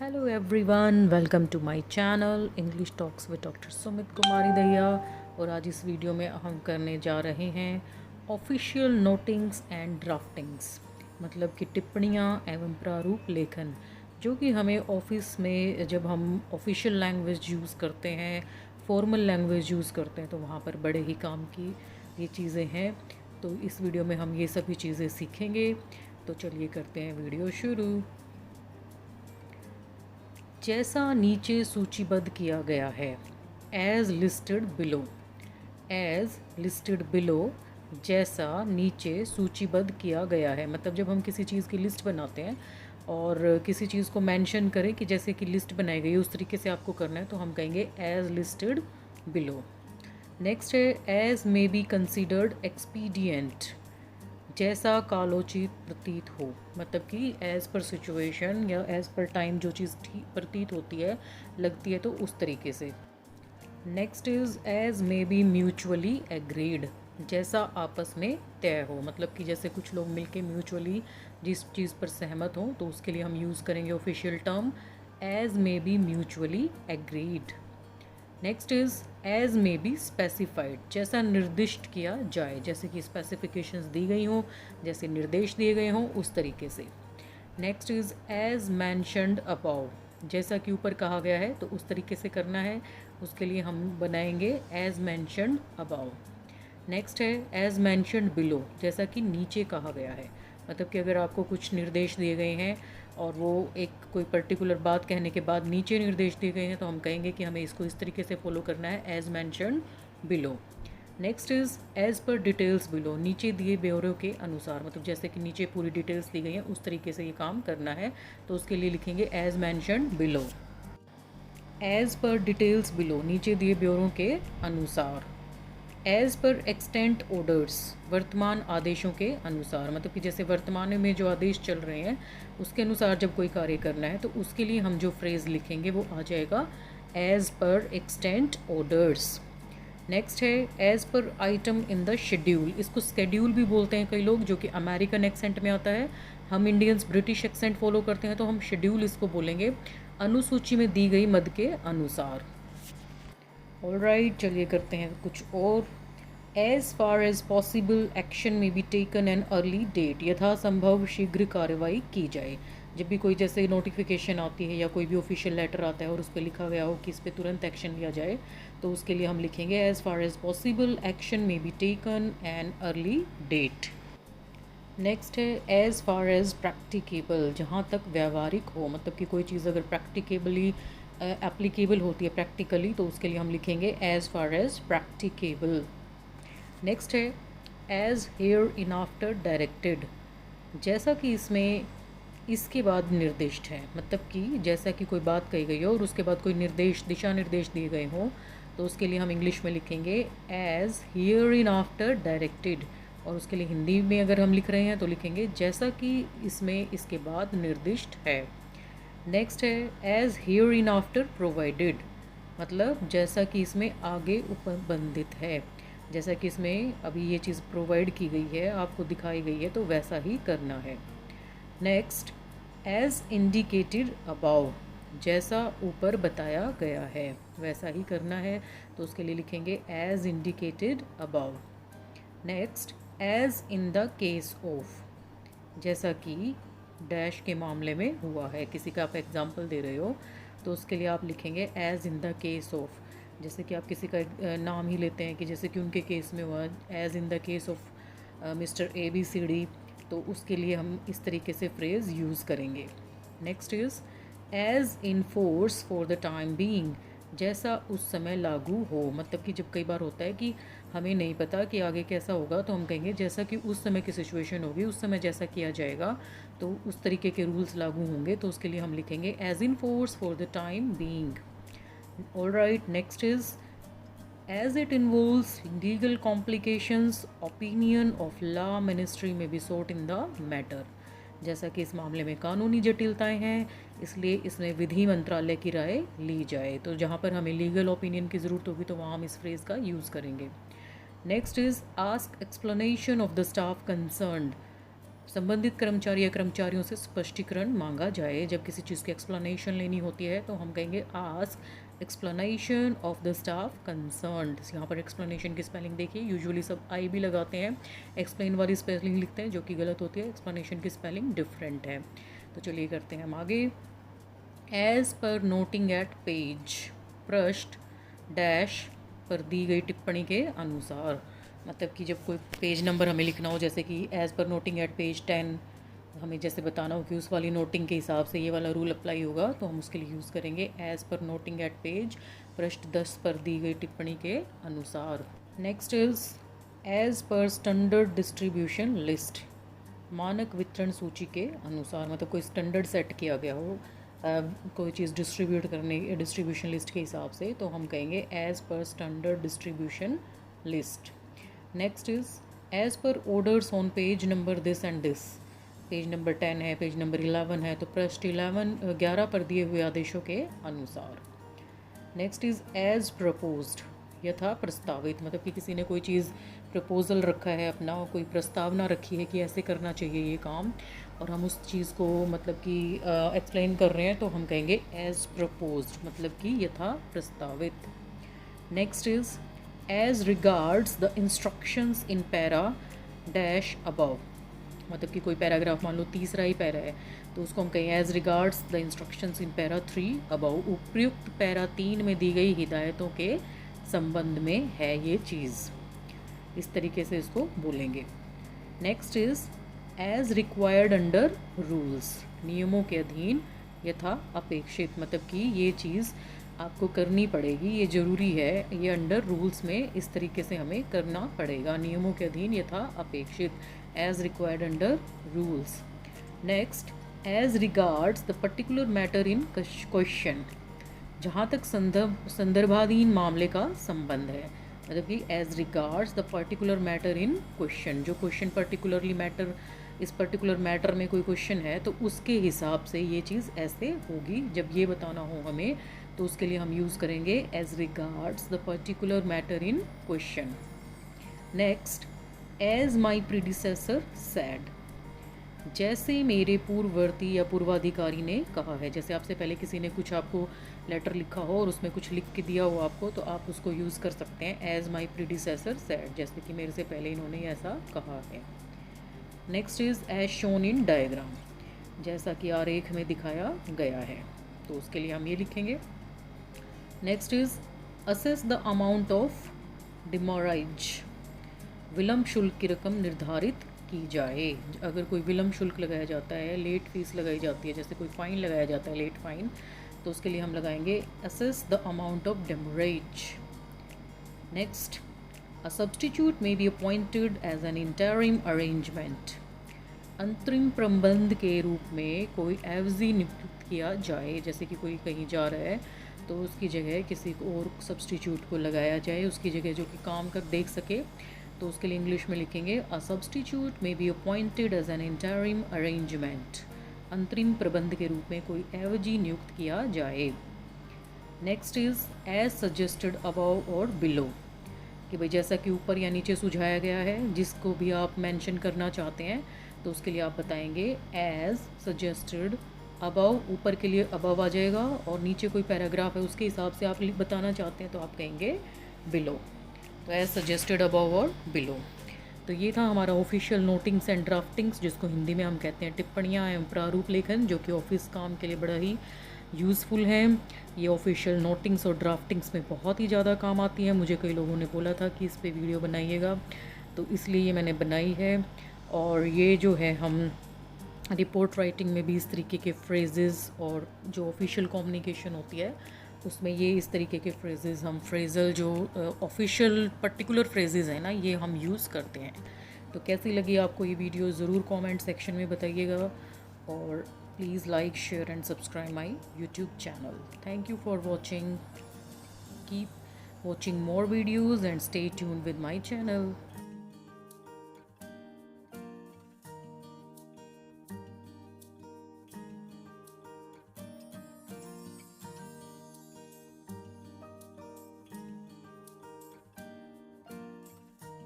Hello everyone, welcome to my channel English talks with doctor Sumit Kumari Dahiya. और आज इस video में हम करने जा रहे हैं ऑफिशियल नोटिंग्स एंड ड्राफ्टिंग्स, मतलब कि टिप्पणियाँ एवं प्रारूप लेखन, जो कि हमें ऑफिस में जब हम ऑफिशियल लैंग्वेज यूज़ करते हैं, फॉर्मल लैंग्वेज यूज़ करते हैं, तो वहाँ पर बड़े ही काम की ये चीज़ें हैं। तो इस वीडियो में हम ये सभी चीज़ें सीखेंगे। तो चलिए करते हैं वीडियो शुरू। जैसा नीचे सूचीबद्ध किया गया है, as listed below. As listed below, जैसा नीचे सूचीबद्ध किया गया है, मतलब जब हम किसी चीज़ की लिस्ट बनाते हैं और किसी चीज़ को मेंशन करें कि जैसे कि लिस्ट बनाई गई उस तरीके से आपको करना है, तो हम कहेंगे एज लिस्टेड बिलो। नेक्स्ट है as may be considered expedient, जैसा कालोचित प्रतीत हो, मतलब कि एज़ पर सिचुएशन या एज़ पर टाइम जो चीज़ प्रतीत होती है, लगती है, तो उस तरीके से। Next is as may be mutually agreed, जैसा आपस में तय हो, मतलब कि जैसे कुछ लोग मिलके म्यूचुअली जिस चीज़ पर सहमत हों, तो उसके लिए हम यूज़ करेंगे official term as may be mutually agreed. Next is as may be specified, जैसा निर्दिष्ट किया जाए, जैसे कि स्पेसिफिकेशंस दी गई हों, जैसे निर्देश दिए गए हों, उस तरीके से। Next is as mentioned above, जैसा कि ऊपर कहा गया है तो उस तरीके से करना है, उसके लिए हम बनाएंगे एज मैंशनड अबाव। नेक्स्ट है एज मैंशनड बिलो, जैसा कि नीचे कहा गया है, मतलब कि अगर आपको कुछ निर्देश दिए गए हैं और वो एक कोई पर्टिकुलर बात कहने के बाद नीचे निर्देश दिए गए हैं, तो हम कहेंगे कि हमें इसको इस तरीके से फॉलो करना है, as mentioned below. Next is as per details below, नीचे दिए ब्यौरों के अनुसार, मतलब जैसे कि नीचे पूरी डिटेल्स दी गई हैं उस तरीके से ये काम करना है, तो उसके लिए लिखेंगे as mentioned below. As per details below, नीचे दिए ब्यौरों के अनुसार। एज़ पर एक्सटेंट ऑर्डर्स, वर्तमान आदेशों के अनुसार, मतलब कि जैसे वर्तमान में जो आदेश चल रहे हैं उसके अनुसार जब कोई कार्य करना है, तो उसके लिए हम जो फ्रेज़ लिखेंगे वो आ जाएगा as per extant orders. Next है as per item in the schedule, इसको स्केड्यूल भी बोलते हैं कई लोग, जो कि अमेरिकन एक्सेंट में आता है। हम इंडियंस ब्रिटिश एक्सेंट फॉलो करते हैं, तो हम शेड्यूल इसको बोलेंगे, अनुसूची में दी गई मद के अनुसार। ऑलराइट, चलिए करते हैं कुछ और। As far as possible action may be taken an early date, यथासंभव शीघ्र कार्रवाई की जाए। जब भी कोई जैसे नोटिफिकेशन आती है या कोई भी ऑफिशियल लेटर आता है और उस पर लिखा गया हो कि इस पर तुरंत एक्शन लिया जाए, तो उसके लिए हम लिखेंगे as far as possible action may be taken an early date. Next है एज़ फार एज़ प्रैक्टिकेबल, जहाँ तक व्यावहारिक हो, मतलब कि कोई चीज़ अगर प्रैक्टिकेबली एप्लीकेबल होती है प्रैक्टिकली, तो उसके लिए हम लिखेंगे as far as practicable. Next है as hereinafter directed, जैसा कि इसमें इसके बाद निर्दिष्ट है, मतलब कि जैसा कि कोई बात कही गई हो और उसके बाद कोई निर्देश, दिशा निर्देश दिए गए हों, तो उसके लिए हम इंग्लिश में लिखेंगे as here in after directed, और उसके लिए हिंदी में अगर हम लिख रहे हैं तो लिखेंगे जैसा कि इसमें इसके बाद निर्दिष्ट है। नेक्स्ट है as here in after provided, मतलब जैसा कि इसमें आगे उपबंधित है, जैसा कि इसमें अभी ये चीज़ प्रोवाइड की गई है, आपको दिखाई गई है, तो वैसा ही करना है। नेक्स्ट एज इंडिकेटेड अबाउ, जैसा ऊपर बताया गया है वैसा ही करना है, तो उसके लिए लिखेंगे as indicated above. Next as in the case of, जैसा कि डैश के मामले में हुआ है, किसी का आप एग्जाम्पल दे रहे हो, तो उसके लिए आप लिखेंगे as in the case of. जैसे कि आप किसी का नाम ही लेते हैं कि जैसे कि उनके केस में हुआ, as in the case of mister ABCD, तो उसके लिए हम इस तरीके से फ्रेज़ यूज़ करेंगे। Next is as in force for the time being, जैसा उस समय लागू हो, मतलब कि जब कई बार होता है कि हमें नहीं पता कि आगे कैसा होगा, तो हम कहेंगे जैसा कि उस समय की सिचुएशन होगी उस समय जैसा किया जाएगा, तो उस तरीके के रूल्स लागू होंगे, तो उसके लिए हम लिखेंगे as in force for the time being. Alright, next is as it involves legal complications, opinion of law ministry may be sought in the matter, जैसा कि इस मामले में कानूनी जटिलताएं हैं, इसलिए इसमें विधि मंत्रालय की राय ली जाए, तो जहाँ पर हमें लीगल ओपिनियन की ज़रूरत होगी तो वहाँ हम इस फ्रेज़ का यूज़ करेंगे। Next is ask explanation of the staff concerned, संबंधित कर्मचारी या कर्मचारियों से स्पष्टीकरण मांगा जाए। जब किसी चीज़ की एक्सप्लेनेशन लेनी होती है तो हम कहेंगे ask explanation of the staff concerned. यहाँ पर एक्सप्लेनेशन की स्पेलिंग देखिए, यूजुअली सब आई भी लगाते हैं, एक्सप्लेन वाली स्पेलिंग लिखते हैं जो कि गलत होती है, एक्सप्लेनेशन की स्पेलिंग डिफरेंट है। तो चलिए करते हैं हम आगे। As per noting at page, पृष्ठ डैश पर दी गई टिप्पणी के अनुसार। मतलब कि जब कोई पेज नंबर हमें लिखना हो, जैसे कि as per noting at page 10, हमें जैसे बताना हो कि उस वाली नोटिंग के हिसाब से ये वाला रूल अप्लाई होगा, तो हम उसके लिए यूज़ करेंगे as per noting at page, पृष्ठ 10 पर दी गई टिप्पणी के अनुसार। नेक्स्ट इज़ एज़ पर स्टैंडर्ड डिस्ट्रीब्यूशन लिस्ट, मानक वितरण सूची के अनुसार। मतलब कोई स्टैंडर्ड सेट किया गया हो कोई चीज़ डिस्ट्रीब्यूट करने, डिस्ट्रीब्यूशन लिस्ट के हिसाब से, तो हम कहेंगे as per standard distribution list. Next is as पर orders on page number this and this. Page number 10 है, पेज नंबर 11 है, तो पृष्ठ 11 पर दिए हुए आदेशों के अनुसार। नेक्स्ट इज़ एज़ प्रपोज्ड, यथा प्रस्तावित। मतलब कि किसी ने कोई चीज़ प्रपोज़ल रखा है अपना, कोई प्रस्तावना रखी है कि ऐसे करना चाहिए ये काम, और हम उस चीज़ को मतलब कि एक्सप्लेन कर रहे हैं, तो हम कहेंगे एज़ प्रपोज्ड, मतलब कि यथा प्रस्तावित। Next is as regards the instructions in para dash above. मतलब कि कोई पैराग्राफ, मान लो तीसरा ही पैरा है, तो उसको हम कहें as regards the instructions in para 3 above. उपयुक्त पैरा 3 में दी गई हिदायतों के संबंध में है ये चीज़, इस तरीके से इसको बोलेंगे। Next is as required under rules, नियमों के अधीन यथा अपेक्षित। मतलब कि ये चीज़ आपको करनी पड़ेगी, ये ज़रूरी है, ये अंडर रूल्स में इस तरीके से हमें करना पड़ेगा, नियमों के अधीन यथा अपेक्षित, as required under rules. Next as regards the particular matter in question, जहाँ तक संदर्भाधीन मामले का संबंध है। मतलब कि as regards the particular matter in question, जो क्वेश्चन पर्टिकुलरली मैटर, इस पर्टिकुलर मैटर में कोई क्वेश्चन है तो उसके हिसाब से ये चीज़ ऐसे होगी। जब ये बताना हो हमें तो उसके लिए हम यूज़ करेंगे as regards the particular matter in question. Next as my predecessor sad, जैसे मेरे पूर्ववर्ती या पूर्वाधिकारी ने कहा है। जैसे आपसे पहले किसी ने कुछ आपको लेटर लिखा हो और उसमें कुछ लिख के दिया हो आपको, तो आप उसको यूज़ कर सकते हैं एज़ माई प्रीडिसेसर सैड, जैसे कि मेरे से पहले इन्होंने ऐसा कहा है। Next is as shown in diagram, जैसा कि आरेख में दिखाया गया है, तो उसके लिए हम ये लिखेंगे। Next is assess the amount of demurrage, विलम्ब शुल्क की रकम निर्धारित की जाए। अगर कोई विलम्ब शुल्क लगाया जाता है, लेट फीस लगाई जाती है, जैसे कोई फ़ाइन लगाया जाता है, लेट फ़ाइन, तो उसके लिए हम लगाएंगे assess the amount of demurrage. Next a substitute may be appointed as an interim arrangement, अंतरिम प्रबंध के रूप में कोई एवजी नियुक्त किया जाए। जैसे कि कोई कहीं जा रहा है तो उसकी जगह किसी और सब्स्टिट्यूट को लगाया जाए, उसकी जगह, जो कि काम कर देख सके, तो उसके लिए इंग्लिश में लिखेंगे a substitute may be appointed as an interim arrangement, अंतरिम प्रबंध के रूप में कोई एवजी नियुक्त किया जाए। Next is as suggested above और बिलो, कि भाई जैसा कि ऊपर या नीचे सुझाया गया है, जिसको भी आप मेंशन करना चाहते हैं तो उसके लिए आप बताएंगे एज सजेस्टेड अबव, ऊपर के लिए अबव आ जाएगा, और नीचे कोई पैराग्राफ है उसके हिसाब से आप बताना चाहते हैं तो आप कहेंगे बिलो। तो एज सजेस्टेड अबव और बिलो। तो ये था हमारा ऑफिशियल नोटिंग्स एंड ड्राफ्टिंग्स, जिसको हिंदी में हम कहते हैं टिप्पणियाँ एवं प्रारूप लेखन, जो कि ऑफिस काम के लिए बड़ा ही यूज़फुल है। ये ऑफिशियल नोटिंग्स और ड्राफ्टिंग्स में बहुत ही ज़्यादा काम आती है। मुझे कई लोगों ने बोला था कि इस पे वीडियो बनाइएगा, तो इसलिए ये मैंने बनाई है। और ये जो है, हम रिपोर्ट राइटिंग में भी इस तरीके के फ्रेजेस, और जो ऑफिशियल कम्युनिकेशन होती है उसमें ये इस तरीके के फ्रेजेस, हम फ्रेजल जो ऑफिशियल पर्टिकुलर फ्रेजेस हैं ना, ये हम यूज़ करते हैं। तो कैसी लगी आपको ये वीडियो, ज़रूर कमेंट सेक्शन में बताइएगा, और please like, share and subscribe my YouTube channel. Thank you for watching, keep watching more videos and stay tuned with my channel.